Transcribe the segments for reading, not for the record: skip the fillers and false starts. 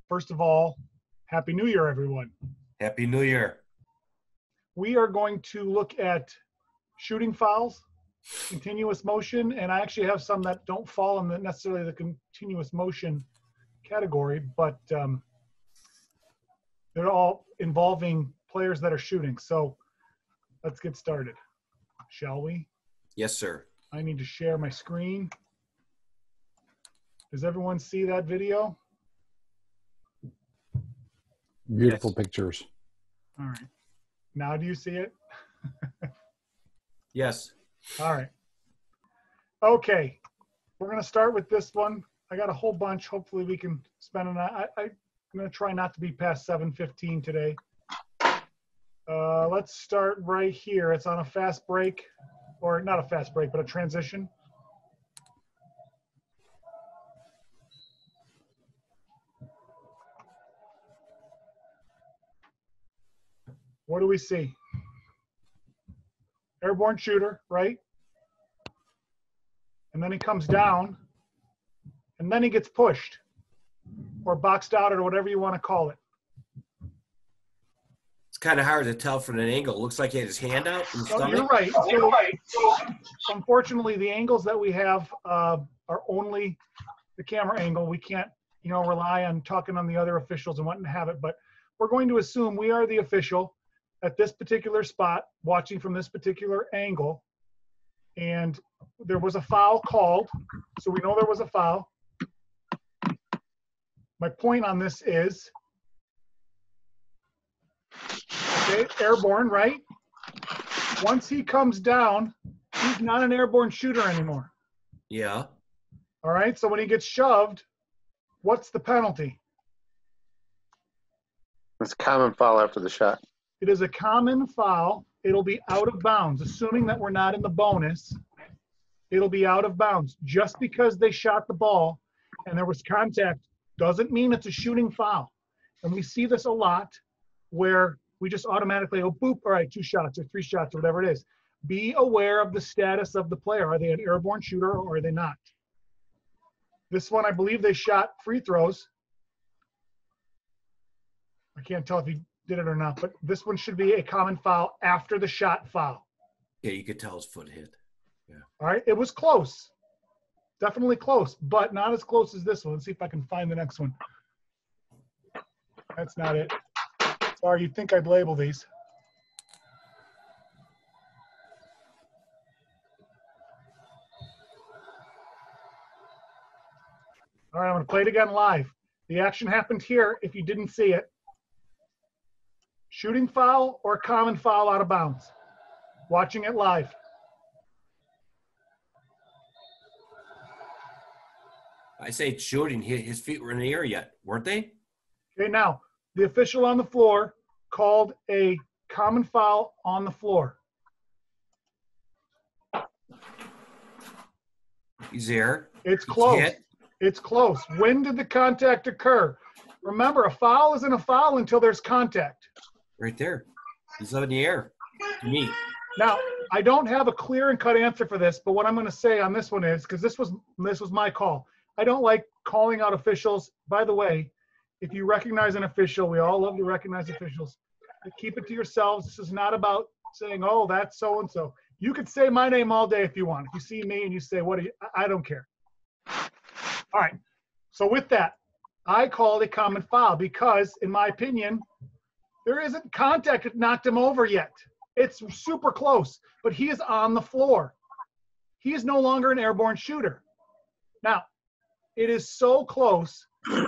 First of all, Happy New Year, everyone. Happy New Year. We are going to look at shooting fouls, continuous motion, and I actually have some that don't fall in necessarily the continuous motion category, but they're all involving players that are shooting. So let's get started, shall we? Yes, sir. I need to share my screen. Does everyone see that video? Beautiful Yes. pictures. All right. Now do you see it? Yes. All right. Okay. We're going to start with this one. I got a whole bunch. Hopefully we can spend an hour. I'm going to try not to be past 7:15 today. Let's start right here. It's on a fast break, or not a fast break, but a transition. What do we see? Airborne shooter, right? And then he comes down, and then he gets pushed or boxed out or whatever you want to call it. It's kind of hard to tell from an angle. It looks like he had his hand out in the Oh, stomach. you're right. So unfortunately, the angles that we have are only the camera angle. We can't, rely on talking on the other officials and wanting to have it. But we're going to assume we are the official at this particular spot, watching from this particular angle. And there was a foul called, so we know there was a foul. My point on this is, okay, airborne, right? Once he comes down, he's not an airborne shooter anymore. Yeah. All right, so when he gets shoved, what's the penalty? It's a common foul after the shot. It is a common foul. It'll be out of bounds. Assuming that we're not in the bonus, it'll be out of bounds. Just because they shot the ball and there was contact doesn't mean it's a shooting foul. And we see this a lot where we just automatically go, boop, all right, 2 shots or 3 shots or whatever it is. Be aware of the status of the player. Are they an airborne shooter or are they not? This one, I believe they shot free throws. I can't tell if he did it or not, but this one should be a common foul after the shot foul. Yeah, you could tell his foot hit. Yeah. All right, it was close. Definitely close, but not as close as this one. Let's see if I can find the next one. That's not it. Sorry, you'd think I'd label these. All right, I'm going to play it again live. The action happened here if you didn't see it. Shooting foul or common foul out of bounds. Watching it live. I say it's shooting. His feet were in the air yet, weren't they? Okay, now, the official on the floor called a common foul on the floor. He's there. It's He's close. hit. It's close. When did the contact occur? Remember, a foul isn't a foul until there's contact. Right there. He's up in the air. To me. Now, I don't have a clear and cut answer for this, but what I'm going to say on this one is, because this was my call. I don't like calling out officials. By the way, if you recognize an official, we all love to recognize officials. But keep it to yourselves. This is not about saying, oh, that's so-and-so. You could say my name all day if you want. If you see me and you say, what are you? I don't care. All right. So with that, I called a common foul because, in my opinion, there isn't contact that knocked him over yet. It's super close, but he is on the floor. He is no longer an airborne shooter. Now, it is so close. I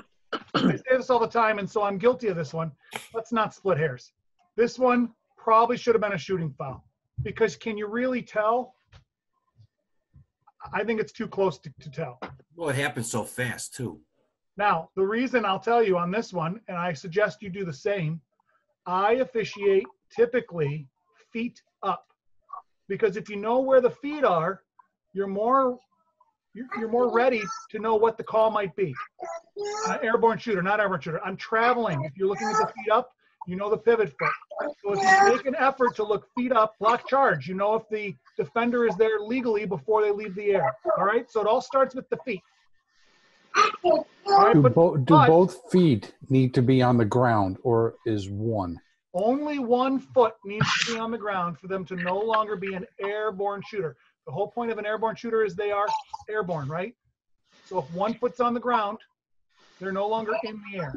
say this all the time, and so I'm guilty of this one. Let's not split hairs. This one probably should have been a shooting foul because can you really tell? I think it's too close to tell. Well, it happened so fast, too. Now, the reason I'll tell you on this one, and I suggest you do the same, I officiate typically feet up because if you know where the feet are, you're more ready to know what the call might be. Airborne shooter, not airborne shooter. I'm traveling. If you're looking at the feet up, you know the pivot foot. So if you make an effort to look feet up, block charge, you know if the defender is there legally before they leave the air. All right? So it all starts with the feet. All right, Do, but both feet need to be on the ground, or is one? only 1 foot needs to be on the ground for them to no longer be an airborne shooter. The whole point of an airborne shooter is they are airborne, right? So if 1 foot's on the ground, they're no longer in the air.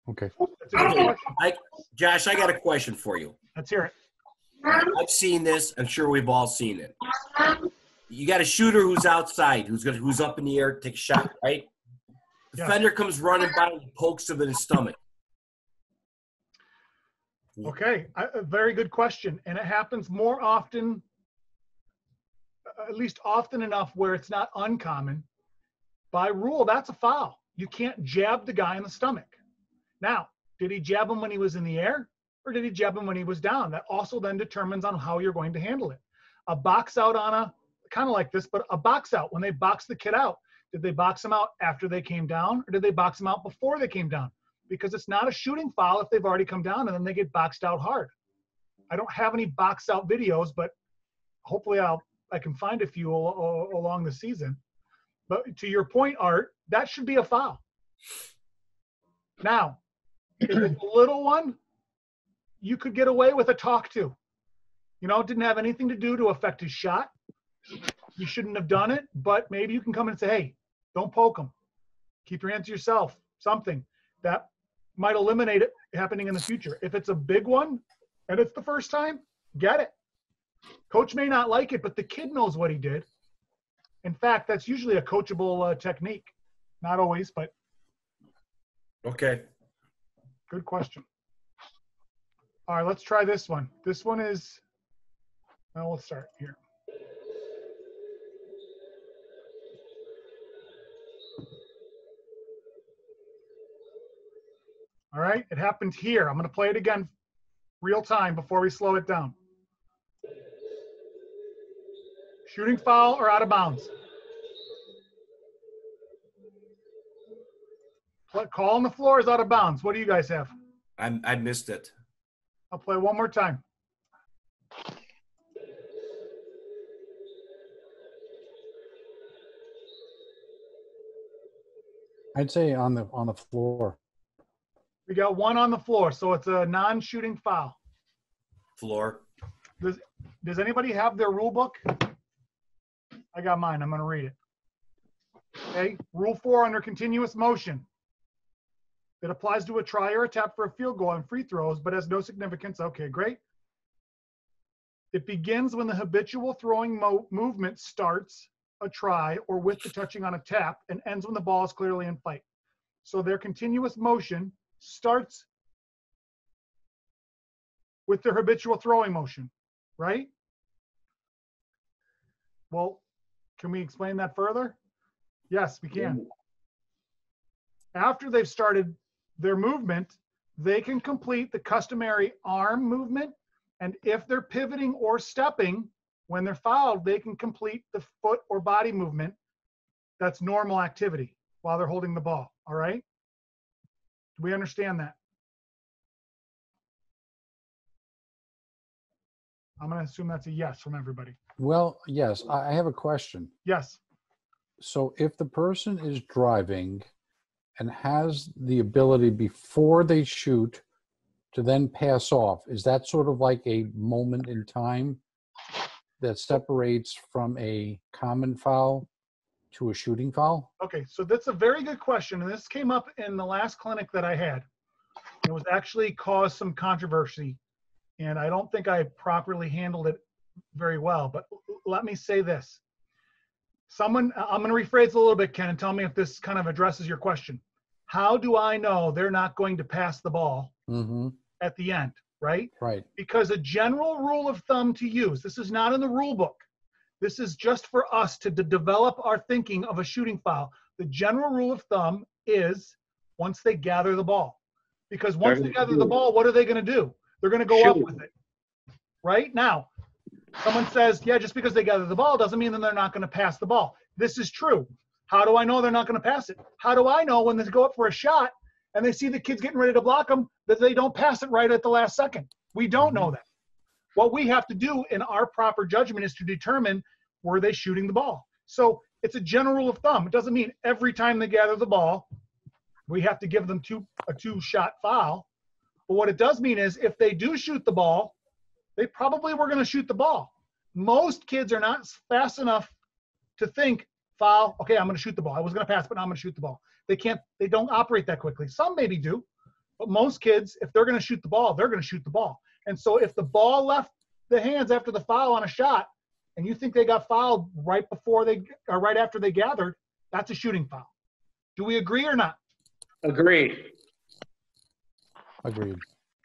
Okay. That's a good question. Josh, I got a question for you. Let's hear it. I've seen this. I'm sure we've all seen it. You got a shooter who's outside, who's up in the air to take a shot, right? Defender comes running by and pokes him in his stomach. Okay, a very good question. And it happens more often, at least often enough where it's not uncommon. By rule, that's a foul. You can't jab the guy in the stomach. Now, did he jab him when he was in the air, or did he jab him when he was down? That also then determines on how you're going to handle it. A box out on a, kind of like this, but a box out, when they box the kid out, did they box him out after they came down, or did they box him out before they came down? Because it's not a shooting foul if they've already come down and then they get boxed out hard. I don't have any box out videos, but hopefully I can find a few along the season. But to your point, Art, that should be a foul. Now, if it's a little one, you could get away with a talk to. You know, it didn't have anything to do to affect his shot. You shouldn't have done it, but maybe you can come in and say, hey, don't poke him. Keep your hands to yourself, something that might eliminate it happening in the future. If it's a big one and it's the first time, get it. Coach may not like it, but the kid knows what he did. In fact, that's usually a coachable technique. Not always, but. Okay. Good question. All right, let's try this one. This one is, well, let's start here. All right, it happened here. I'm going to play it again real time before we slow it down. Shooting foul or out of bounds? Call on the floor is out of bounds. What do you guys have? I missed it. I'll play one more time. I'd say on the floor. We got one on the floor, so it's a non-shooting foul. Floor. Does anybody have their rule book? I got mine. I'm going to read it. Okay. Rule 4 under continuous motion. It applies to a try or a tap for a field goal and free throws, but has no significance. Okay, great. It begins when the habitual throwing movement starts a try or with the touching on a tap and ends when the ball is clearly in flight. So their continuous motion starts with their habitual throwing motion, right? Well, can we explain that further? Yes, we can. After they've started their movement, they can complete the customary arm movement. And if they're pivoting or stepping, when they're fouled, they can complete the foot or body movement. That's normal activity while they're holding the ball, all right? Do we understand that? I'm going to assume that's a yes from everybody. Well, yes, I have a question. Yes. So if the person is driving and has the ability before they shoot to then pass off, is that sort of like a moment in time that separates from a common foul to a shooting foul? Okay, so that's a very good question. And this came up in the last clinic that I had. It was actually caused some controversy. And I don't think I properly handled it very well. But let me say this. I'm going to rephrase it a little bit, Ken, and tell me if this kind of addresses your question. How do I know they're not going to pass the ball at the end, right? Right. Because a general rule of thumb to use, this is not in the rule book. This is just for us to develop our thinking of a shooting foul. The general rule of thumb is once they gather the ball. Because once they gather the ball, what are they going to do? They're going to go up with it. Right? Now, someone says, yeah, just because they gather the ball doesn't mean that they're not going to pass the ball. This is true. How do I know they're not going to pass it? How do I know when they go up for a shot and they see the kids getting ready to block them that they don't pass it right at the last second? We don't know that. What we have to do in our proper judgment is to determine, were they shooting the ball? So it's a general rule of thumb. It doesn't mean every time they gather the ball, we have to give them a two-shot foul. But what it does mean is if they do shoot the ball, they probably were going to shoot the ball. Most kids are not fast enough to think, foul, okay, I'm going to shoot the ball. I was going to pass, but now I'm going to shoot the ball. They don't operate that quickly. Some maybe do, but most kids, if they're going to shoot the ball, they're going to shoot the ball. And so if the ball left the hands after the foul on a shot, and you think they got fouled right after they gathered, that's a shooting foul. Do we agree or not? Agreed. Agreed.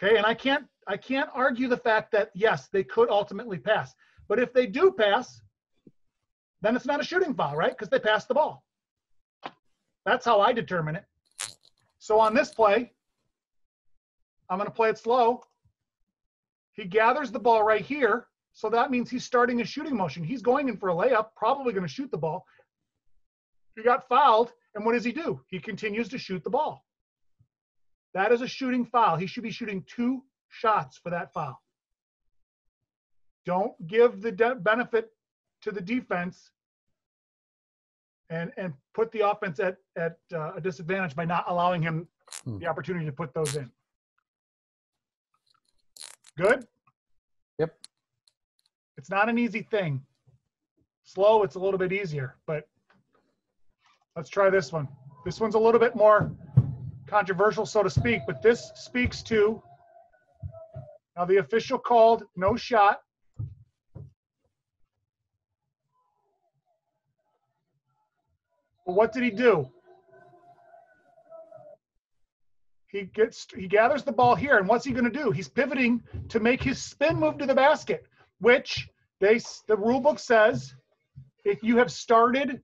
Okay, and I can't argue the fact that yes, they could ultimately pass. But if they do pass, then it's not a shooting foul, right? Because they passed the ball. That's how I determine it. So on this play, I'm going to play it slow. He gathers the ball right here. So that means he's starting a shooting motion. He's going in for a layup, probably going to shoot the ball. He got fouled, and what does he do? He continues to shoot the ball. That is a shooting foul. He should be shooting 2 shots for that foul. Don't give the benefit to the defense and put the offense at a disadvantage by not allowing him the opportunity to put those in. Good? Yep. It's not an easy thing. Slow, it's a little bit easier, but let's try this one. This one's a little bit more controversial, so to speak, but this speaks to, now the official called no shot. But what did he do? He gathers the ball here, and what's he going to do? He's pivoting to make his spin move to the basket, which the rule book says if you have started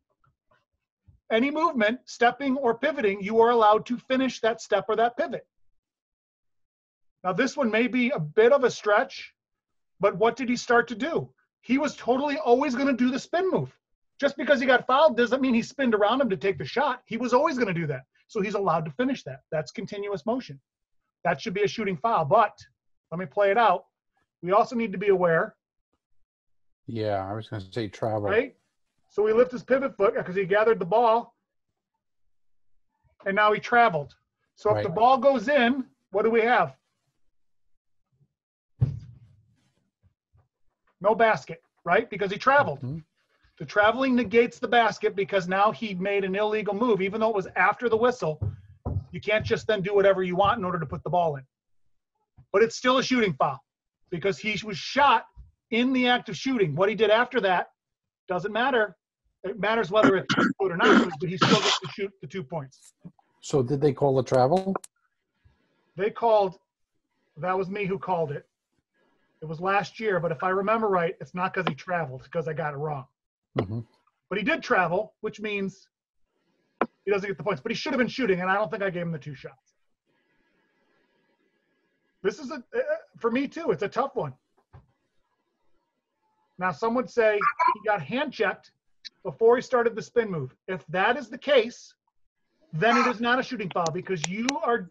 any movement, stepping or pivoting, you are allowed to finish that step or that pivot. Now, this one may be a bit of a stretch, but what did he start to do? He was totally always going to do the spin move. Just because he got fouled doesn't mean he spinned around him to take the shot. He was always going to do that. So he's allowed to finish that. That's continuous motion. That should be a shooting foul. But let me play it out. We also need to be aware. Yeah, I was going to say travel. Right? So he lifted his pivot foot because he gathered the ball. And now he traveled. So if the ball goes in, what do we have? No basket, right? Because he traveled. Mm-hmm. The traveling negates the basket because now he made an illegal move. Even though it was after the whistle, you can't just then do whatever you want in order to put the ball in. But it's still a shooting foul because he was shot in the act of shooting. What he did after that doesn't matter. It matters whether it's good or not, but he still gets to shoot the 2 points. So did they call the travel? They called, that was me who called it. It was last year, but if I remember right, it's not because he traveled, it's because I got it wrong. Mm-hmm. But he did travel, which means he doesn't get the points. But he should have been shooting, and I don't think I gave him the 2 shots. This is, for me too, it's a tough one. Now, some would say he got hand-checked before he started the spin move. If that is the case, then it is not a shooting foul because you are,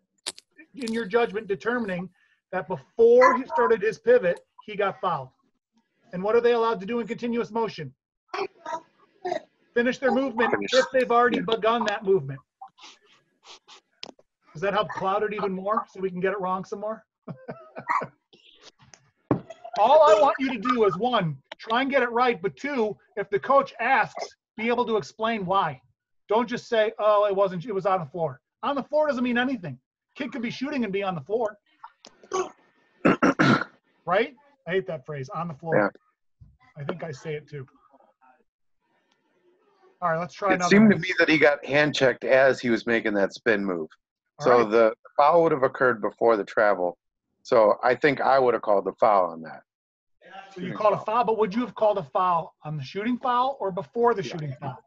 in your judgment, determining that before he started his pivot, he got fouled. And what are they allowed to do in continuous motion? Finish their movement if they've already begun that movement. Does that help cloud it even more so we can get it wrong some more? All I want you to do is 1, try and get it right, but 2, if the coach asks, be able to explain why. Don't just say, oh, it was on the floor. On the floor doesn't mean anything. Kid could be shooting and be on the floor. Right? I hate that phrase, on the floor. Yeah. I think I say it too. All right, let's try another. It seemed to me that he got hand checked as he was making that spin move. So the foul would have occurred before the travel. So I think I would have called the foul on that. So you called a foul, but would you have called a foul on the shooting foul or before the shooting foul?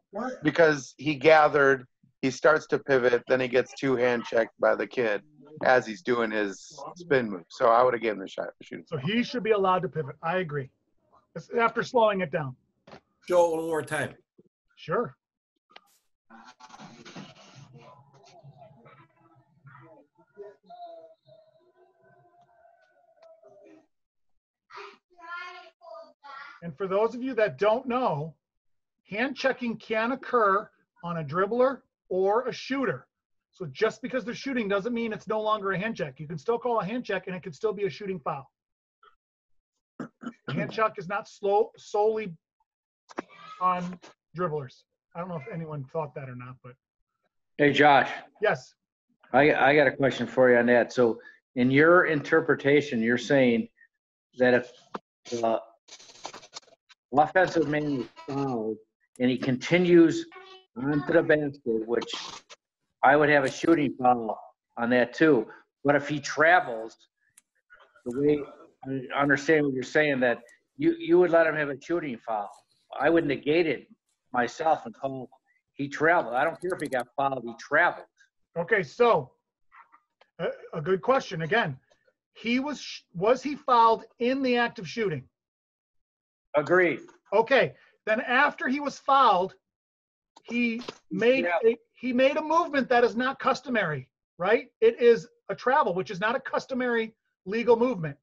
Because he gathered, he starts to pivot, then he gets 2 hand checked by the kid as he's doing his spin move. So I would have given him the shot for shooting. So he should be allowed to pivot. I agree. It's after slowing it down. Joe, one more time. Sure. And for those of you that don't know, hand checking can occur on a dribbler or a shooter. So just because they're shooting doesn't mean it's no longer a hand check. You can still call a hand check and it can still be a shooting foul. Hand check is not solely on dribblers. I don't know if anyone thought that or not, but. Hey, Josh, Yes. I got a question for you on that. So in your interpretation, you're saying that if the offensive man is fouled and he continues onto the basket, which I would have a shooting foul on that too. But if he travels, the way I understand what you're saying, that you would let him have a shooting foul. I would negate it myself and call he traveled. I don't care if he got fouled, he traveled. Okay, so a good question. Again, was he fouled in the act of shooting? Agreed. Okay, then after he was fouled, he made a movement that is not customary, right? It is a travel, which is not a customary legal movement.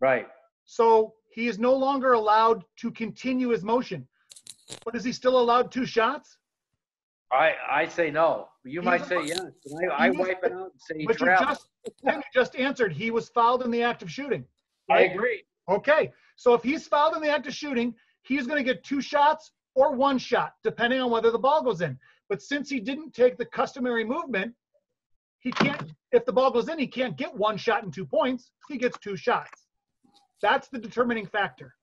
Right. So he is no longer allowed to continue his motion. But is he still allowed 2 shots? I say no. You might say yes. But I wipe it out and say he traveled. You just answered he was fouled in the act of shooting. Right? Right? I agree. Okay, so if he's fouled in the act of shooting, he's going to get 2 shots or 1 shot, depending on whether the ball goes in. But since he didn't take the customary movement, he can't. If the ball goes in, he can't get 1 shot and 2 points. He gets 2 shots. That's the determining factor.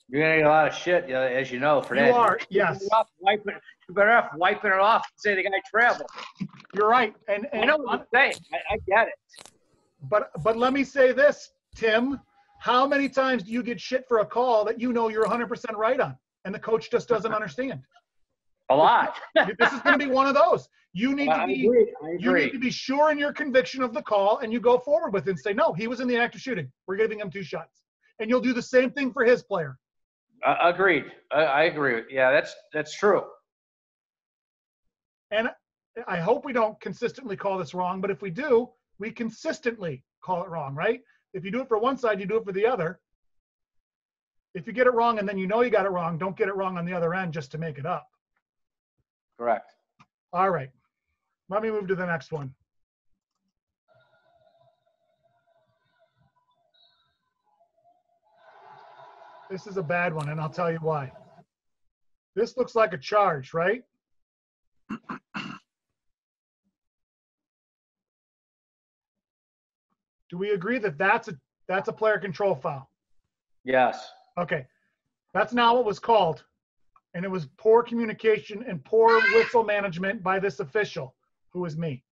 You're going to get a lot of shit, as you know, for that. You are, yes. You're better off wiping it off and say the guy traveled. You're right. And I know what you're saying. I get it. But let me say this, Tim. How many times do you get shit for a call that you know you're 100% right on, and the coach just doesn't understand? A lot. This is going to be one of those. You need to be. I agree. You need to be sure in your conviction of the call, and you go forward with it and say, no, he was in the act of shooting. We're giving him 2 shots, and you'll do the same thing for his player. Agreed. I agree. Yeah, that's true. And I hope we don't consistently call this wrong, but if we do, we consistently call it wrong, right? If you do it for one side, you do it for the other. If you get it wrong and then you know you got it wrong, don't get it wrong on the other end just to make it up. Correct. All right. Let me move to the next one. This is a bad one, and I'll tell you why. This looks like a charge, right? Do we agree that that's a player control foul? Yes. Okay. That's not what was called. And it was poor communication and poor whistle management by this official, who is me.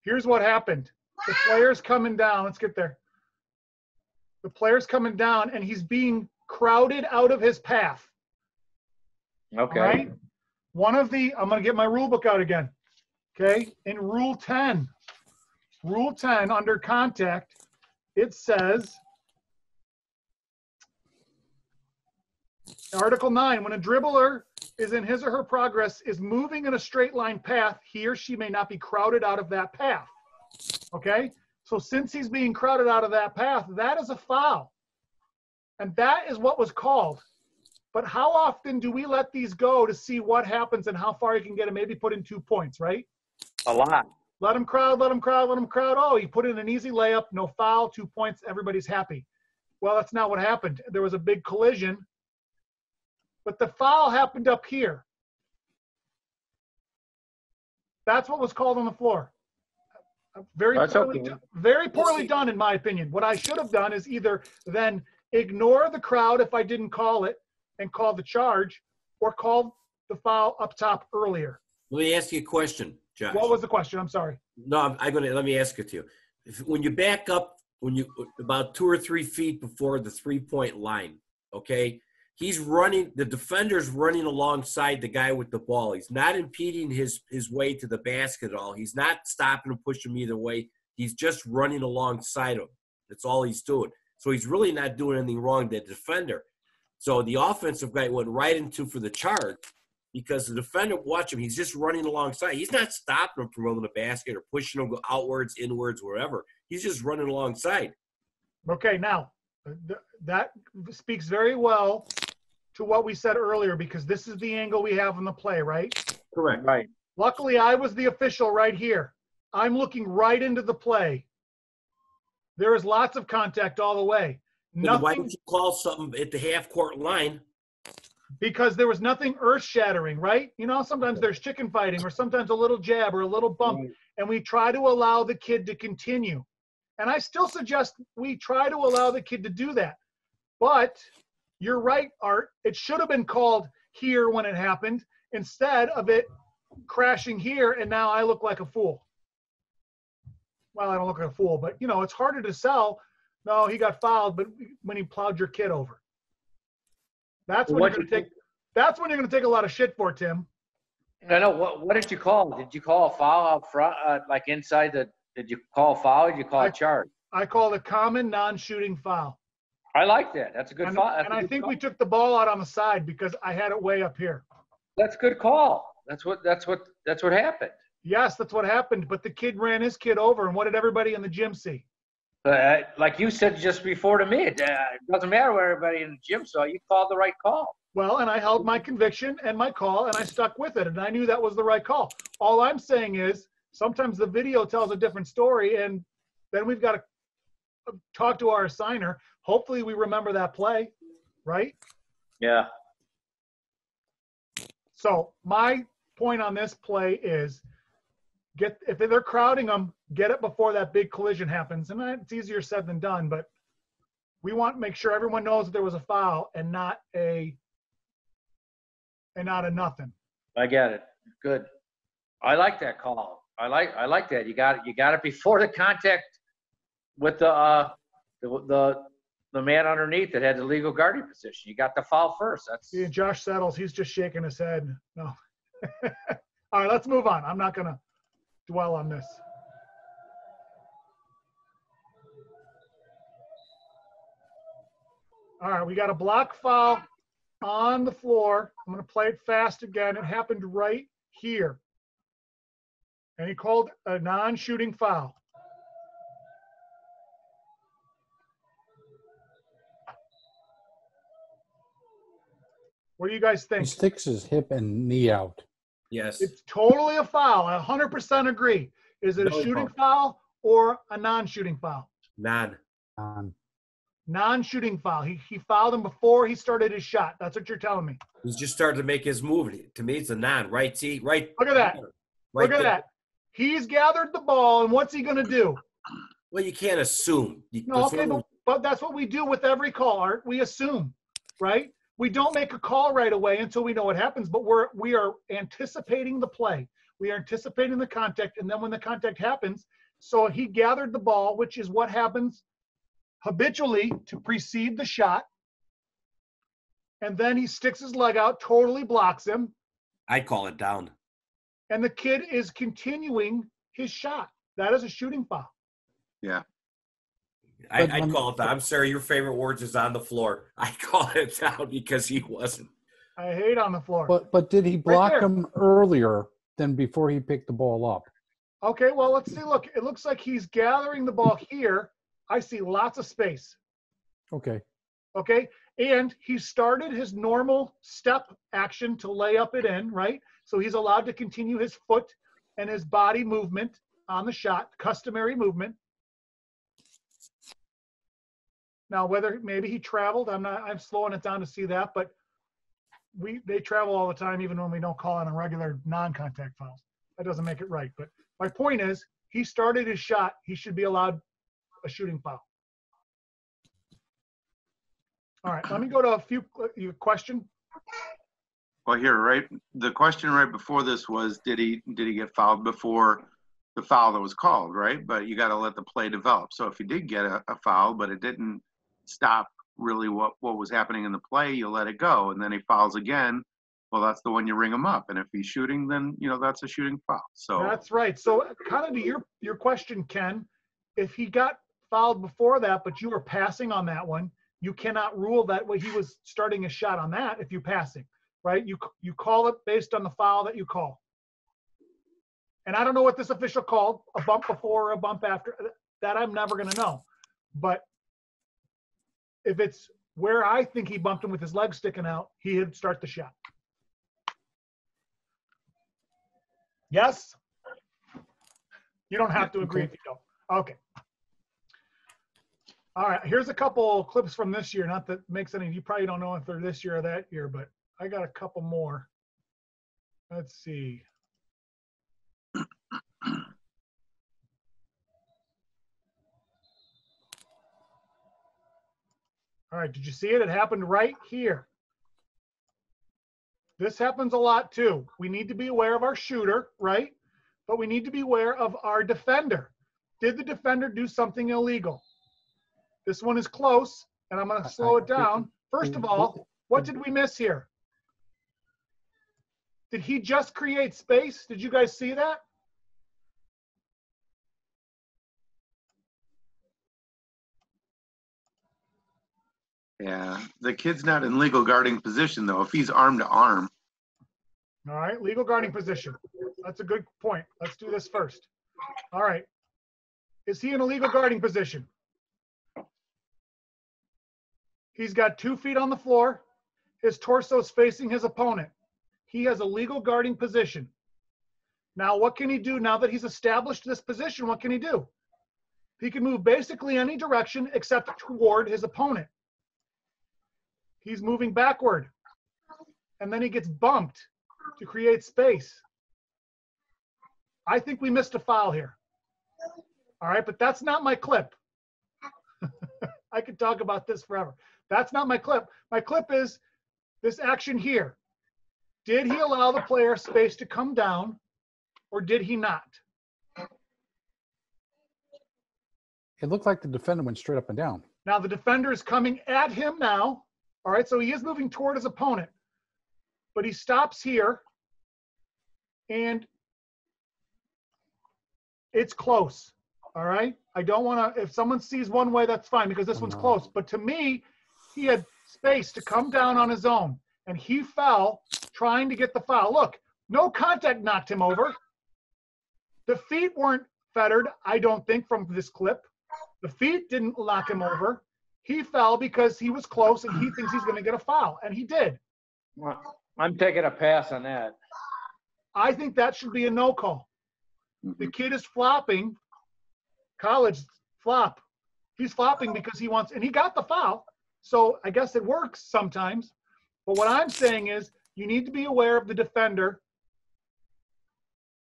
Here's what happened. The player's coming down. Let's get there. The player's coming down, and he's being crowded out of his path. Okay. All right? I'm going to get my rule book out again. Okay? In Rule 10, under contact, it says, Article 9, when a dribbler is in his or her progress, is moving in a straight line path, he or she may not be crowded out of that path. Okay? So since he's being crowded out of that path, that is a foul. And that is what was called. But how often do we let these go to see what happens and how far you can get and maybe put in 2 points, right? A lot. Let him crowd, let him crowd, let him crowd. Oh, you put in an easy layup, no foul, 2 points, everybody's happy. Well, that's not what happened. There was a big collision, but the foul happened up here. That's what was called on the floor. Very poorly done, in my opinion. What I should have done is either then ignore the crowd if I didn't call it and call the charge, or call the foul up top earlier. Let me ask you a question, Josh. What was the question? I'm sorry. No, let me ask it to you. When you back up, about 2 or 3 feet before the 3-point line, okay, the defender's running alongside the guy with the ball. He's not impeding his way to the basket at all. He's not stopping and pushing him either way. He's just running alongside him. That's all he's doing. So he's really not doing anything wrong, the defender. So the offensive guy went right into for the charge because the defender, watch him, he's just running alongside. He's not stopping him from rolling the basket or pushing him outwards, inwards, wherever. He's just running alongside. Okay, now, that speaks very well to what we said earlier because this is the angle we have on the play, right? Correct. Right. Luckily, I was the official right here. I'm looking right into the play. There is lots of contact all the way. Then why Nothing, don't you call something at the half-court line? because there was nothing earth-shattering, right? You know, sometimes there's chicken fighting or sometimes a little jab or a little bump, Right. and we try to allow the kid to continue. And I still suggest we try to allow the kid to do that. But you're right, Art. It should have been called here when it happened instead of it crashing here, and now I look like a fool. Well, I don't look like a fool, but, you know, it's harder to sell. No, he got fouled, but when he plowed your kid over. That's when you're going to take. That's when you're going to take a lot of shit for, Tim. I know. What did you call? Did you call a foul out front, like inside the? Did you call a foul? Or did you call a charge? I call it a common non-shooting foul. I like that. That's a good foul. And I think we took the ball out on the side because I had it way up here. That's a good call. That's what happened. Yes, that's what happened. But the kid ran his kid over, and what did everybody in the gym see? Like you said just before to me, it doesn't matter what everybody in the gym saw. You called the right call. Well, and I held my conviction and my call, and I stuck with it, and I knew that was the right call. All I'm saying is sometimes the video tells a different story, and then we've got to talk to our assigner. Hopefully we remember that play, right? Yeah. So my point on this play is if they're crowding them, get it before that big collision happens. And it's easier said than done, but we want to make sure everyone knows that there was a foul and not a nothing. I get it. Good. I like that call. I like that. You got it before the contact with the man underneath that had the legal guarding position. You got the foul first. That's See, Josh Settles, he's just shaking his head. No. All right, let's move on. I'm not going to dwell on this. All right, we got a block foul on the floor. I'm going to play it fast again. It happened right here. And he called a non-shooting foul. What do you guys He think? sticks his hip and knee out. Yes. It's totally a foul. I 100% agree. Is it a No shooting foul. foul or a non-shooting foul? Non. Non-shooting foul. He fouled him before he started his shot. That's what you're telling me. He's just starting to make his move. To me, it's a non. Right? See? Right. Look at that. Right Look at there. that. He's gathered the ball, and what's he going to do? Well, you can't assume. No, okay, but that's what we do with every call, Art. We assume, right? We don't make a call right away until we know what happens, but we are anticipating the play. We are anticipating the contact, and then when the contact happens, so he gathered the ball, which is what happens habitually to precede the shot, and then he sticks his leg out, totally blocks him, I'd call it down. and the kid is continuing his shot. That is a shooting foul. Yeah. I'd call it down. I'm sorry, your favorite words is on the floor. I call it down because he wasn't. I hate on the floor. But did he block there. him earlier than before he picked the ball up? Okay, well, let's see. Look, it looks like he's gathering the ball here. I see lots of space. Okay. Okay, and he started his normal step action to lay up it in, right? So he's allowed to continue his foot and his body movement on the shot, customary movement. Now, whether maybe he traveled, I'm slowing it down to see that, but they travel all the time, even when we don't call on a regular non-contact fouls. That doesn't make it right. But my point is, he started his shot. He should be allowed a shooting foul. All right, let me go to your question. Well, here, right. The question right before this was, did he get fouled before the foul that was called, right? But you got to let the play develop. So if he did get a foul, but it didn't stop really what was happening in the play, you let it go, and then he fouls again. Well, that's the one you ring him up, and if he's shooting, then that's a shooting foul. So that's right. So kind of to your question, Ken, if he got fouled before that, but you were passing on that one, you cannot rule that way. He was starting a shot on that if you're passing, right? You call it based on the foul that you call. And I don't know what this official called, a bump before or a bump after. That I'm never going to know. But if it's where I think he bumped him with his leg sticking out, he'd start the shot. Yes? You don't have to agree if you don't. Okay. All right, here's a couple clips from this year. Not that makes any, you probably don't know if they're this year or that year, but I got a couple more. Let's see. All right, did you see it? It happened right here. This happens a lot too. We need to be aware of our shooter, right? But we need to be aware of our defender. Did the defender do something illegal? This one is close, and I'm going to slow it down. First of all, what did we miss here? Did he just create space? Did you guys see that? Yeah, the kid's not in legal guarding position though. If he's arm to arm. All right, legal guarding position. That's a good point. Let's do this first. All right. Is he in a legal guarding position? He's got 2 feet on the floor. His torso is facing his opponent. He has a legal guarding position. Now, what can he do now that he's established this position? What can he do? He can move basically any direction except toward his opponent. He's moving backward. And then he gets bumped to create space. I think we missed a foul here. All right, but that's not my clip. I could talk about this forever. That's not my clip. My clip is this action here. Did he allow the player space to come down, or did he not? It looked like the defender went straight up and down. Now the defender is coming at him now. All right, so he is moving toward his opponent, but he stops here, and it's close. All right, I don't want to, if someone sees one way, that's fine, because this one's close. But to me, he had space to come down on his own, and he fell trying to get the foul. Look, no contact knocked him over. The feet weren't fettered, I don't think, from this clip. The feet didn't knock him over. He fell because he was close and he thinks he's going to get a foul, and he did. Well, I'm taking a pass on that. I think that should be a no call. The kid is flopping. College flop. He's flopping because he wants, and he got the foul. So I guess it works sometimes. But what I'm saying is you need to be aware of the defender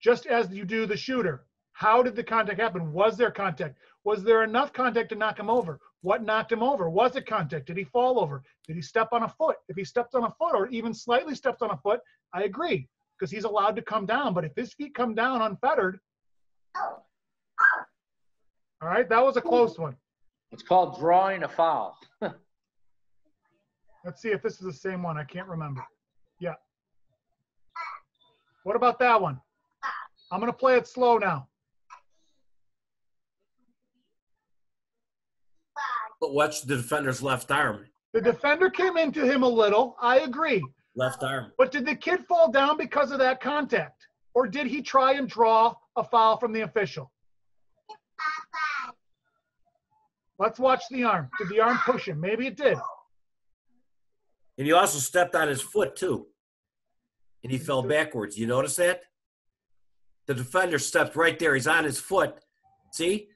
just as you do the shooter. How did the contact happen? Was there contact? Was there enough contact to knock him over? What knocked him over? Was it contact? Did he fall over? Did he step on a foot? If he stepped on a foot or even slightly stepped on a foot, I agree, because he's allowed to come down. But if his feet come down unfettered, all right, that was a close one. It's called drawing a foul. Let's see if this is the same one. I can't remember. Yeah. What about that one? I'm going to play it slow now. But watch the defender's left arm. The defender came into him a little. I agree. Left arm. But did the kid fall down because of that contact? Or did he try and draw a foul from the official? Let's watch the arm. Did the arm push him? Maybe it did. And he also stepped on his foot, too. And he fell backwards. You notice that? The defender stepped right there. He's on his foot. See?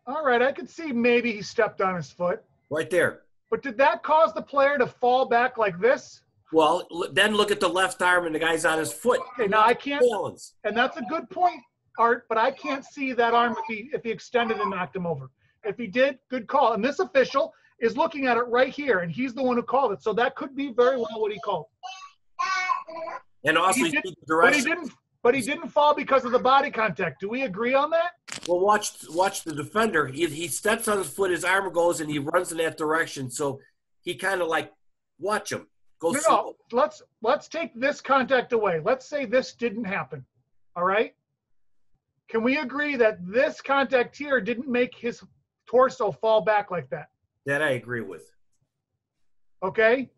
All right, I could see maybe he stepped on his foot. Right there. But did that cause the player to fall back like this? Well, then look at the left arm and the guy's on his foot. Okay, now I can't, Balance. and that's a good point, Art, but I can't see that arm if he extended and knocked him over. If he did, good call. And this official is looking at it right here, and he's the one who called it. So that could be very well what he called. And also, But he didn't fall because of the body contact. Do we agree on that? Well, watch the defender. He steps on his foot, his arm goes, and he runs in that direction. So he kind of like, watch him. No, let's take this contact away. Let's say this didn't happen. All right? Can we agree that this contact here didn't make his torso fall back like that? That I agree with. Okay?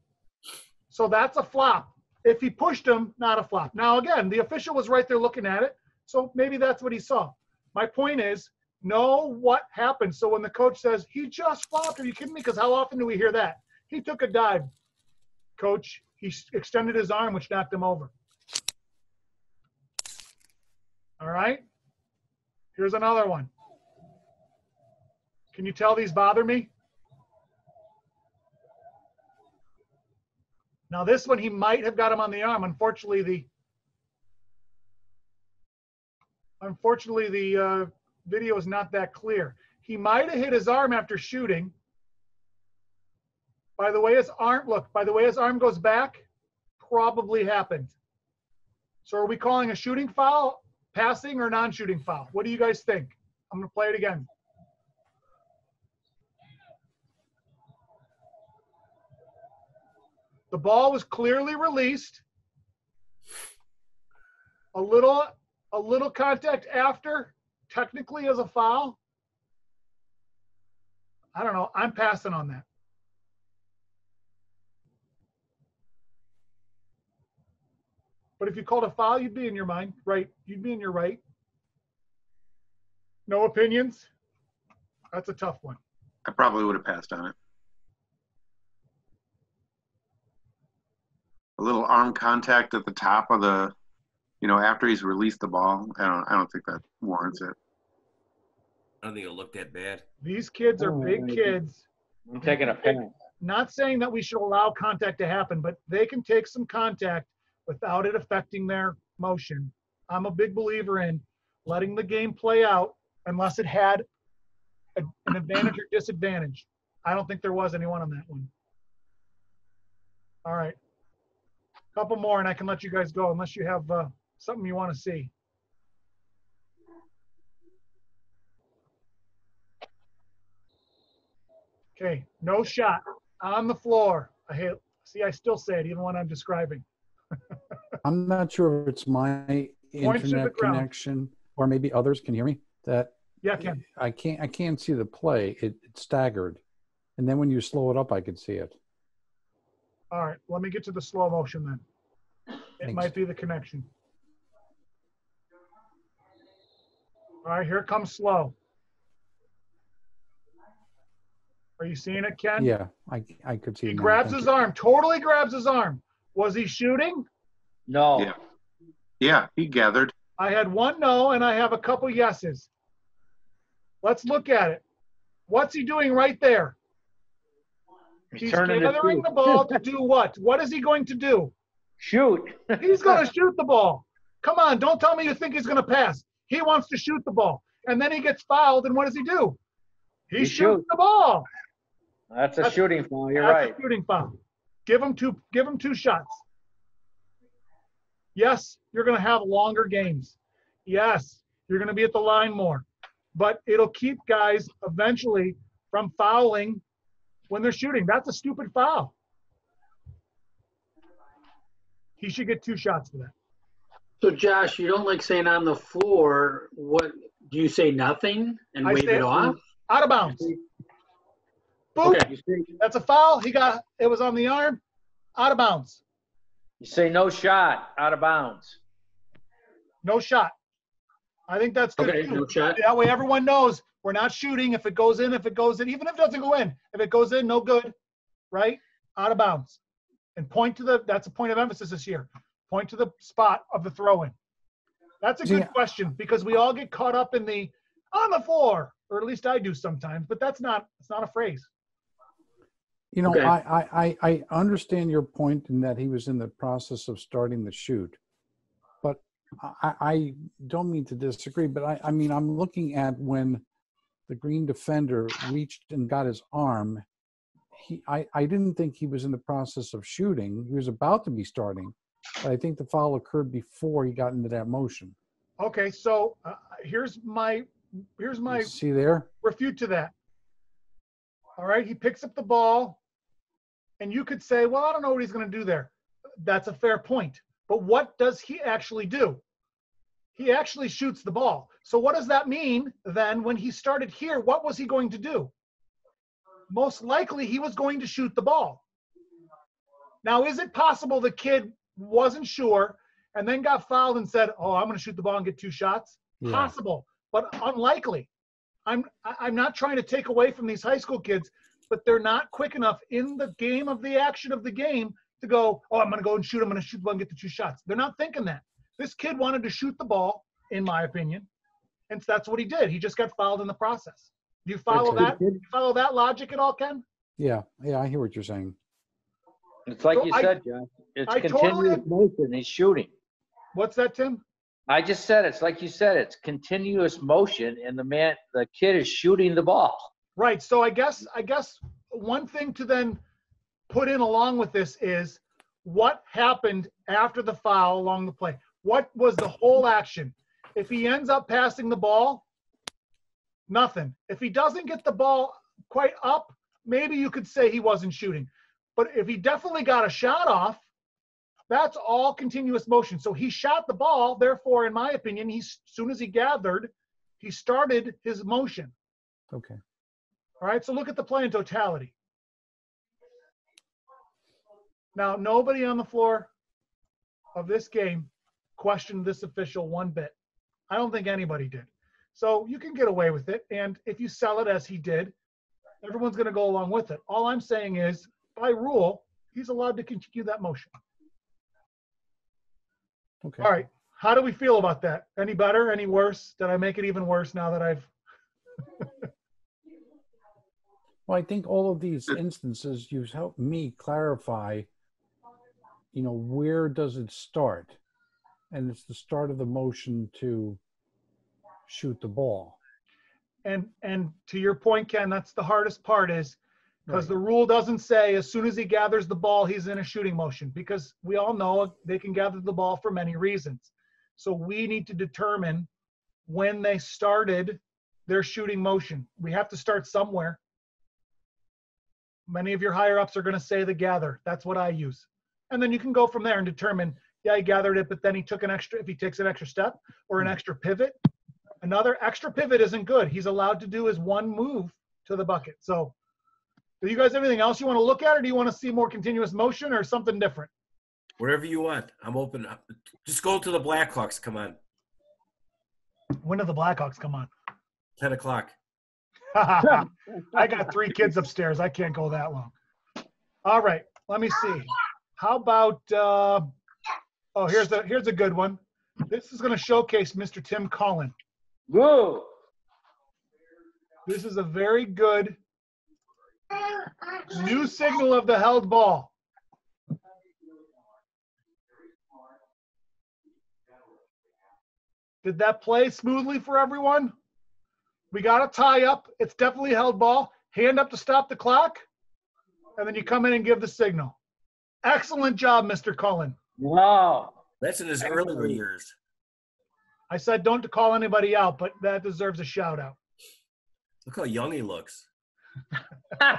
So that's a flop. If he pushed him, not a flop. Now, again, the official was right there looking at it, so maybe that's what he saw. My point is, know what happened. So when the coach says, he just flopped, are you kidding me? Because how often do we hear that? He took a dive, Coach. He extended his arm, which knocked him over. All right. Here's another one. Can you tell these bother me? Now this one, he might have got him on the arm. Unfortunately, the video is not that clear. He might have hit his arm after shooting. By the way his arm goes back, probably happened. So are we calling a shooting foul, passing, or non-shooting foul? What do you guys think? I'm going to play it again. The ball was clearly released. A little contact after, technically as a foul. I don't know. I'm passing on that. But if you called a foul, you'd be in your mind, right? You'd be in your right. No opinions? That's a tough one. I probably would have passed on it. A little arm contact at the top of the, after he's released the ball. I don't think that warrants it. I don't think it'll look that bad. These kids are big kids. I'm taking a pen. Not saying that we should allow contact to happen, but they can take some contact without it affecting their motion. I'm a big believer in letting the game play out unless it had an advantage or disadvantage. I don't think there was anyone on that one. All right. Couple more and I can let you guys go unless you have something you want to see. Okay, no shot on the floor. I still say it even when I'm describing. I'm not sure if it's my internet connection or maybe others can hear me. Ken. I can't see the play. It staggered, and then when you slow it up, I could see it. All right, let me get to the slow motion then. It might be the connection. All right, here it comes slow. Are you seeing it, Ken? Yeah, I could see it. He grabs his arm, totally grabs his arm. Was he shooting? No. Yeah, he gathered. I had one no, and I have a couple yeses. Let's look at it. What's he doing right there? He's gathering the ball to do what? What is he going to do? Shoot. He's going to shoot the ball. Come on, don't tell me you think he's going to pass. He wants to shoot the ball. And then he gets fouled, and what does he do? He shoots the ball. That's a shooting foul. You're right. That's a shooting foul. Give him two shots. Yes, you're going to have longer games. Yes, you're going to be at the line more. But it'll keep guys eventually from fouling when they're shooting. That's a stupid foul. He should get 2 shots for that. So, Josh, you don't like saying on the floor. What do you say? Nothing and wave it off? Out of bounds. Boom. Okay. That's a foul. It was on the arm. Out of bounds. You say no shot, out of bounds. No shot. I think that's good. Okay, no shot. That way everyone knows we're not shooting. If it goes in, even if it doesn't go in. If it goes in, no good. Right? Out of bounds. And that's a point of emphasis this year. Point to the spot of the throw-in. That's a good question because we all get caught up in the on the floor, or at least I do sometimes, but it's not a phrase. Okay. I understand your point in that he was in the process of starting the shoot, but I don't mean to disagree, but I mean, I'm looking at when the green defender reached and got his arm, I didn't think he was in the process of shooting. He was about to be starting, but I think the foul occurred before he got into that motion. Okay, so here's my see there? refute to that. All right, he picks up the ball, and you could say, well, I don't know what he's going to do there. That's a fair point. But what does he actually do? He actually shoots the ball. So what does that mean then when he started here? What was he going to do? Most likely he was going to shoot the ball. Now, is it possible the kid wasn't sure and then got fouled and said, oh, I'm going to shoot the ball and get 2 shots? Yeah. Possible, but unlikely. I'm not trying to take away from these high school kids, but they're not quick enough in the game of the action of the game to go, oh, I'm going to go and shoot. I'm going to shoot the ball and get the 2 shots. They're not thinking that. This kid wanted to shoot the ball, in my opinion, and that's what he did. He just got fouled in the process. Do you follow that? Do you follow that logic at all, Ken? Yeah, I hear what you're saying. It's like you said, John. It's continuous motion. He's shooting. What's that, Tim? I just said it's like you said. It's continuous motion, and the kid is shooting the ball. Right. So I guess one thing to then put in along with this is what happened after the foul along the play. What was the whole action? If he ends up passing the ball, nothing. If he doesn't get the ball quite up, maybe you could say he wasn't shooting. But if he definitely got a shot off, that's all continuous motion. So he shot the ball. Therefore, in my opinion, as soon as he gathered, he started his motion. Okay. All right. So look at the play in totality. Now, nobody on the floor of this game questioned this official one bit. I don't think anybody did. So you can get away with it. And if you sell it as he did, everyone's going to go along with it. All I'm saying is, by rule, he's allowed to continue that motion. Okay. All right. How do we feel about that? Any better? Any worse? Did I make it even worse now that I've... Well, I think all of these instances, you've helped me clarify, where does it start? And it's the start of the motion to shoot the ball. And to your point, Ken, that's the hardest part is because the rule doesn't say as soon as he gathers the ball, he's in a shooting motion, because we all know they can gather the ball for many reasons. So we need to determine when they started their shooting motion. We have to start somewhere. Many of your higher ups are going to say the gather. That's what I use. And then you can go from there and determine, yeah, he gathered it, but then he took if he takes an extra step or an extra pivot. Another extra pivot isn't good. He's allowed to do his one move to the bucket. So do you guys have anything else you want to look at, or do you want to see more continuous motion or something different? Whatever you want. I'm open. Just go to the Blackhawks. Come on. When do the Blackhawks come on? 10 o'clock. I got 3 kids upstairs. I can't go that long. All right. Let me see. How about here's a good one. This is going to showcase Mr. Tim Cullen. Whoa. This is a very good new signal of the held ball. Did that play smoothly for everyone? We got a tie up. It's definitely held ball. Hand up to stop the clock. And then you come in and give the signal. Excellent job, Mr. Cullen. Wow. That's in his earlier years. I said don't call anybody out, but that deserves a shout out. Look how young he looks. All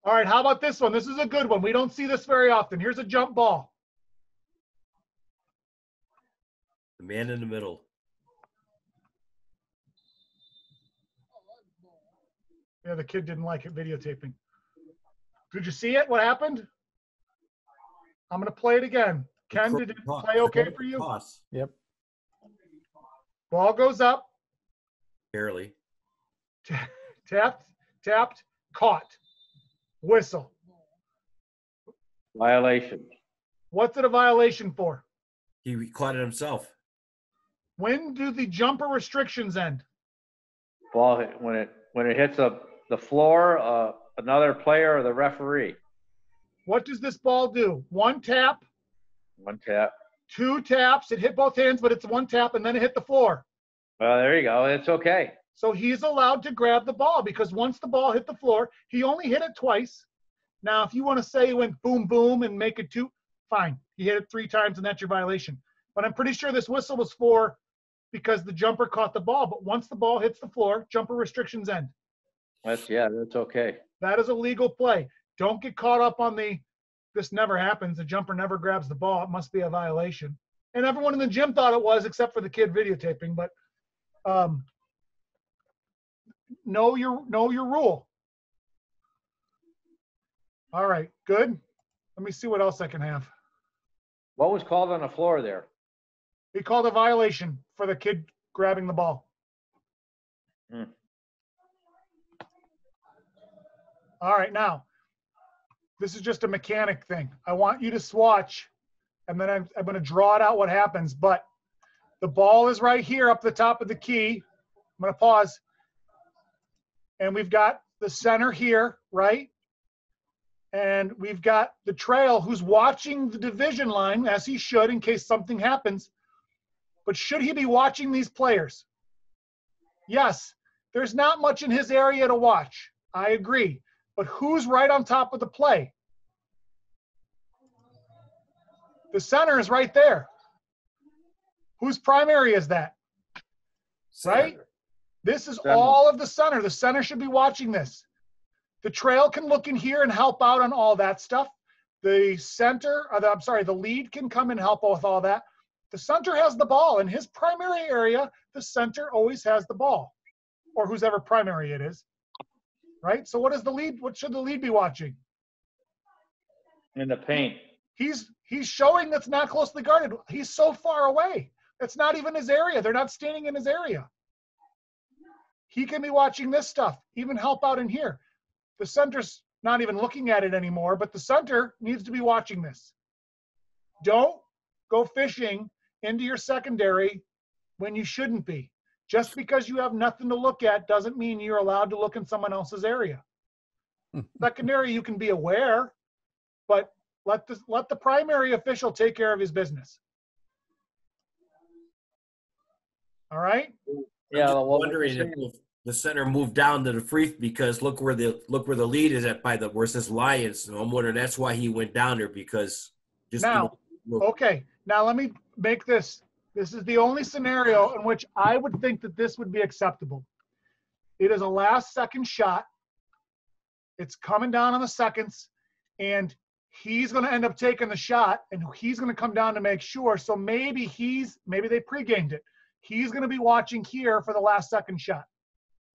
right, how about this one? This is a good one. We don't see this very often. Here's a jump ball. The man in the middle. Yeah, the kid didn't like it videotaping. Did you see it? What happened? I'm going to play it again. Ken, did it play okay for you? Toss. Yep. Ball goes up. Barely. Tapped, caught. Whistle. Violation. What's it a violation for? He caught it himself. When do the jumper restrictions end? Ball when it hits the floor, another player or the referee. What does this ball do? 1 tap. 1 tap. 2 taps. It hit both hands, but it's 1 tap, and then it hit the floor. Well, there you go. It's okay. So he's allowed to grab the ball because once the ball hit the floor, he only hit it twice. Now, if you want to say he went boom, boom, and make it 2, fine. He hit it 3 times, and that's your violation. But I'm pretty sure this whistle was for because the jumper caught the ball. But once the ball hits the floor, jumper restrictions end. That's okay. That is a legal play. Don't get caught up on this never happens. The jumper never grabs the ball. It must be a violation. And everyone in the gym thought it was, except for the kid videotaping. But know your rule. All right, good. Let me see what else I can have. What was called on the floor there? He called a violation for the kid grabbing the ball. All right, now, this is just a mechanic thing. I want you to swatch, and then I'm going to draw it out what happens. But the ball is right here up the top of the key. I'm going to pause. And we've got the center here, right? And we've got the trail who's watching the division line, as he should, in case something happens. But should he be watching these players? Yes, there's not much in his area to watch. I agree. But who's right on top of the play? The center is right there. Whose primary is that? Right? This is all of the center. The center should be watching this. The trail can look in here and help out on all that stuff. The the lead can come and help with all that. The center has the ball. In his primary area, the center always has the ball, or whoever primary it is. Right? So what should the lead be watching? In the paint. He's showing that's not closely guarded. He's so far away. It's not even his area. They're not standing in his area. He can be watching this stuff, even help out in here. The center's not even looking at it anymore, but the center needs to be watching this. Don't go fishing into your secondary when you shouldn't be. Just because you have nothing to look at doesn't mean you're allowed to look in someone else's area. Secondary, you can be aware, but let the primary official take care of his business. All right? Yeah, I'm wondering if the center moved down to the free, because look where the lead is at by the where it says Lions. So I'm wondering that's why he went down there, because just now. Okay, now let me make this. This is the only scenario in which I would think that this would be acceptable. It is a last-second shot. It's coming down on the seconds, and he's going to end up taking the shot, and he's going to come down to make sure. So maybe they pre-gamed it. He's going to be watching here for the last-second shot.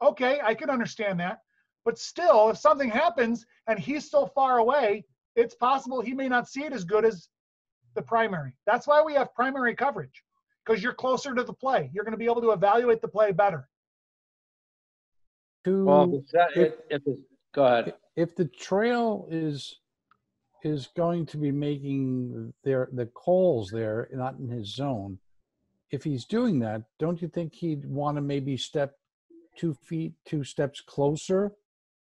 Okay, I can understand that. But still, if something happens and he's so far away, it's possible he may not see it as good as the primary. That's why we have primary coverage, because you're closer to the play. You're going to be able to evaluate the play better. Well, go ahead. If the trail is going to be making the calls there, not in his zone, if he's doing that, don't you think he'd want to maybe step 2 steps closer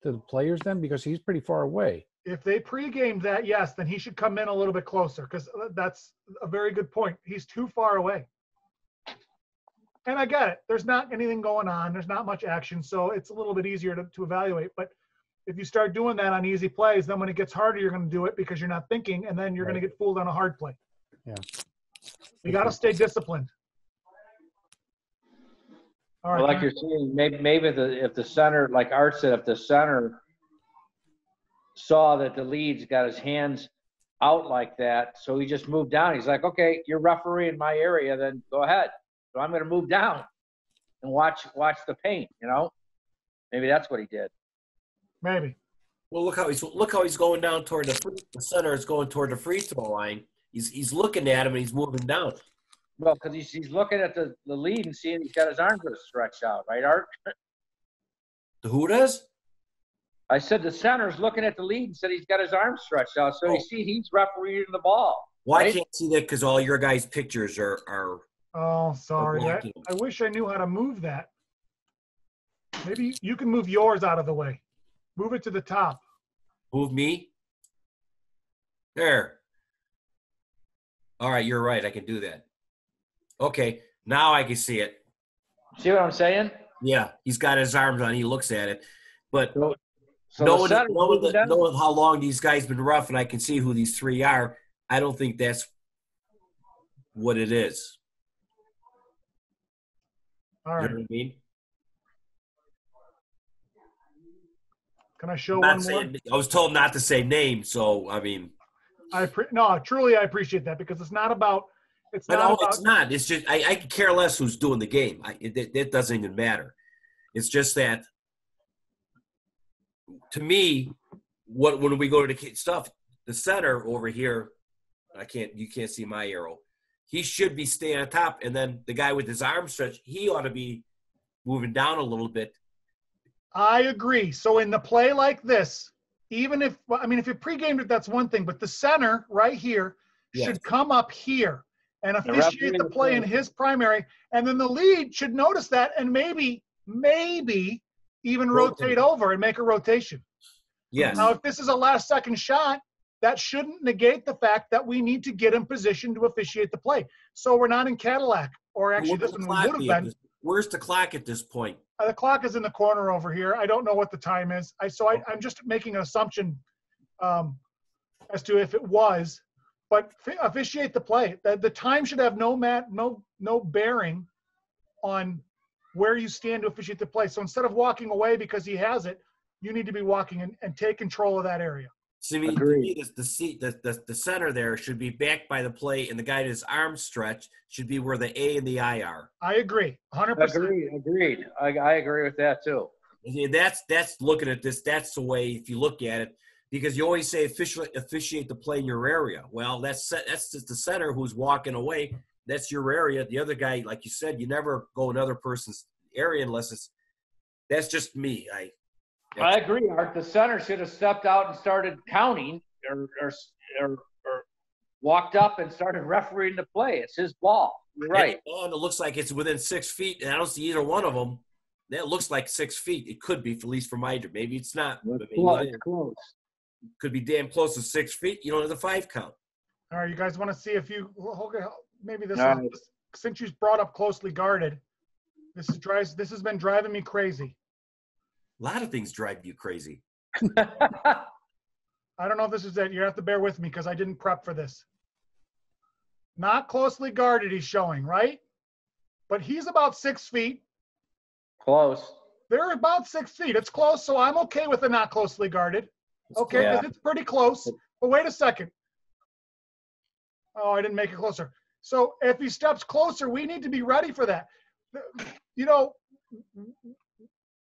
to the players then, because he's pretty far away? If they pre-gamed that, yes, then he should come in a little bit closer, because that's a very good point. He's too far away. And I get it. There's not anything going on. There's not much action, so it's a little bit easier to evaluate. But if you start doing that on easy plays, then when it gets harder, you're going to do it because you're not thinking, and then you're going to get fooled on a hard play. Yeah. You got to stay disciplined. All right. Well, like you're saying, maybe if the center, like Art said, if the center saw that the lead's got his hands out like that, so he just moved down. He's like, okay, you're referee in my area, then go ahead. So I'm going to move down and watch the paint. Maybe that's what he did. Maybe. Well, look how he's going down toward the center is going toward the free throw line. He's looking at him and he's moving down. Well, because he's looking at the lead and seeing he's got his arms stretched out, right, Art? The who does? I said the center's looking at the lead and said he's got his arms stretched out, so you see he's refereeing the ball. Well, right? I can't see that because all your guys' pictures are. Oh, sorry. I wish I knew how to move that. Maybe you can move yours out of the way. Move it to the top. Move me? There. All right, you're right. I can do that. Okay, now I can see it. See what I'm saying? Yeah, he's got his arms on. He looks at it. But So knowing how long these guys been rough, and I can see who these three are, I don't think that's what it is. All right. You know what I mean? Can I show one more? I was told not to say names, so I mean. Truly, I appreciate that, because it's not about. It's not. It's just I could care less who's doing the game. It doesn't even matter. It's just that, to me, when we go to the stuff, the center over here, you can't see my arrow. He should be staying on top, and then the guy with his arm stretched, he ought to be moving down a little bit. I agree. So in the play like this, even if, well, I mean, if you pre-gamed it, that's one thing, but the center right here should come up here and officiate the play in his primary. And then the lead should notice that and maybe even rotate over and make a rotation. Yes. Now, if this is a last second shot, that shouldn't negate the fact that we need to get in position to officiate the play. So we're not in Cadillac, or actually this one would have been. Where's the clock at this point? The clock is in the corner over here. I don't know what the time is. I'm just making an assumption as to if it was, but officiate the play. The time should have no bearing on where you stand to officiate the play. So instead of walking away because he has it, you need to be walking and take control of that area. See, the center there should be backed by the play, and the guy his arms stretched should be where the A and the I are. I agree, 100%. Agreed. I agree with that too. And that's looking at this. That's the way if you look at it, because you always say officiate the play in your area. Well, that's just the center who's walking away. That's your area. The other guy, like you said, you never go another person's area unless it's. That's just me. I agree, Art. The center should have stepped out and started counting or walked up and started refereeing the play. It's his ball. You're right. And it looks like it's within 6 feet, and I don't see either one of them. That looks like 6 feet. It could be, at least for my – maybe it's not. It's close. Could be damn close to 6 feet. You don't have the 5 count. All right, you guys want to see if you – maybe this is – since you brought up closely guarded, this has been driving me crazy. A lot of things drive you crazy. I don't know if this is it. You have to bear with me because I didn't prep for this. Not closely guarded, he's showing, right? But he's about 6 feet. Close. They're about 6 feet. It's close, so I'm okay with the not closely guarded. Okay, because it's pretty close. But wait a second. Oh, I didn't make it closer. So if he steps closer, we need to be ready for that. You know,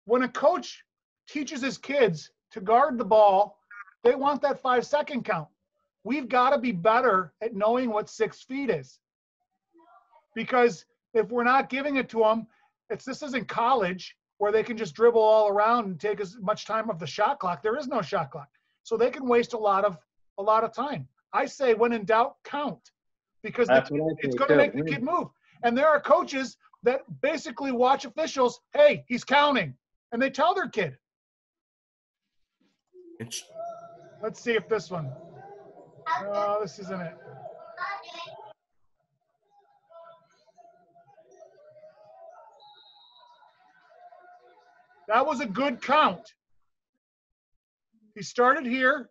when a coach teaches his kids to guard the ball, they want that 5-second count. We've got to be better at knowing what 6 feet is. Because if we're not giving it to them, this isn't college where they can just dribble all around and take as much time off the shot clock. There is no shot clock. So they can waste a lot of time. I say when in doubt, count. Because it's going to make the kid move. And there are coaches that basically watch officials, hey, he's counting. And they tell their kid. Let's see if this one. Oh, this isn't it. That was a good count. He started here.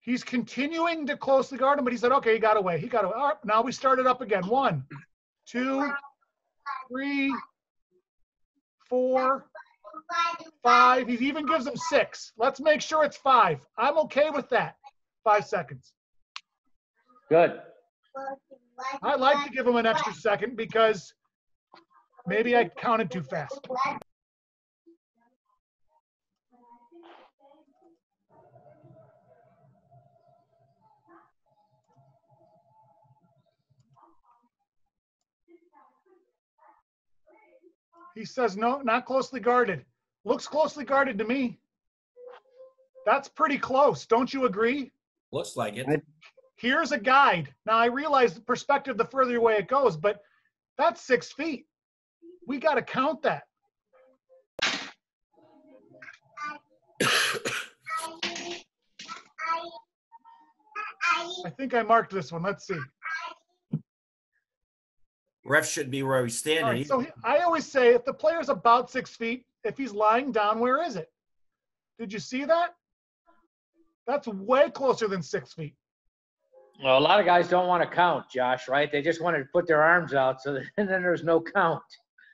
He's continuing to closely guard him, but he said, okay, he got away. All right, now we started up again. 1, 2, 3, 4, 5. He even gives him 6. Let's make sure it's 5. I'm okay with that. 5 seconds. Good. I like to give him an extra second because maybe I counted too fast. He says, no, not closely guarded. Looks closely guarded to me. That's pretty close. Don't you agree? Looks like it. Here's a guide. Now, I realize the perspective, the further away it goes, but that's 6 feet. We got to count that. I think I marked this one. Let's see. Ref shouldn't be where he's standing. Right, so I always say if the player's about 6 feet, if he's lying down, where is it? Did you see that? That's way closer than 6 feet. Well, a lot of guys don't want to count, Josh, right? They just want to put their arms out and then there's no count.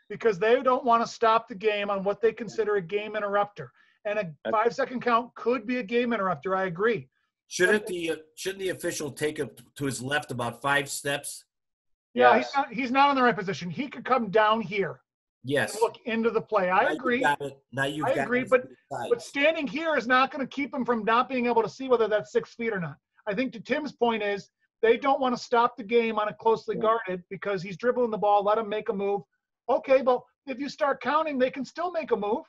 Because they don't want to stop the game on what they consider a game interrupter. And a 5-second count could be a game interrupter. I agree. Shouldn't the official take it to his left about 5 steps? Yeah, Yes. he's not in the right position. He could come down here. Yes. And look into the play. I agree. Now you've I got agree, it. but standing here is not going to keep him from not being able to see whether that's 6 feet or not. I think to Tim's point is they don't want to stop the game on a closely guarded because he's dribbling the ball, let him make a move. Okay, but if you start counting, they can still make a move.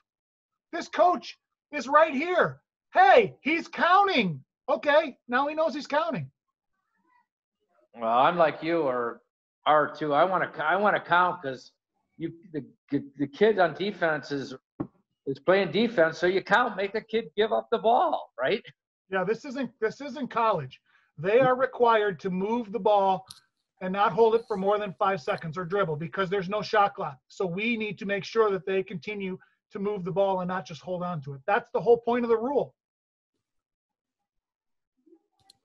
This coach is right here. Hey, he's counting. Okay, now he knows he's counting. Well, I'm like you or R2. I want to count because the kid on defense is playing defense, so you count, make the kid give up the ball, right? Yeah, this isn't college. They are required to move the ball and not hold it for more than 5 seconds or dribble because there's no shot clock. So we need to make sure that they continue to move the ball and not just hold on to it. That's the whole point of the rule.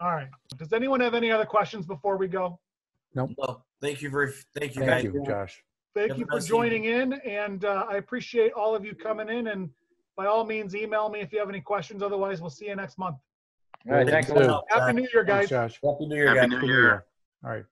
All right. Does anyone have any other questions before we go? Nope. Well, thank you, guys. Thank you, Josh. Thank Have you a for nice joining in, and I appreciate all of you coming in. And by all means, email me if you have any questions. Otherwise, we'll see you next month. All right, thanks. Thank you. Happy New Year, guys. Thanks, Josh. Happy New Year, Happy guys. New Year. All right.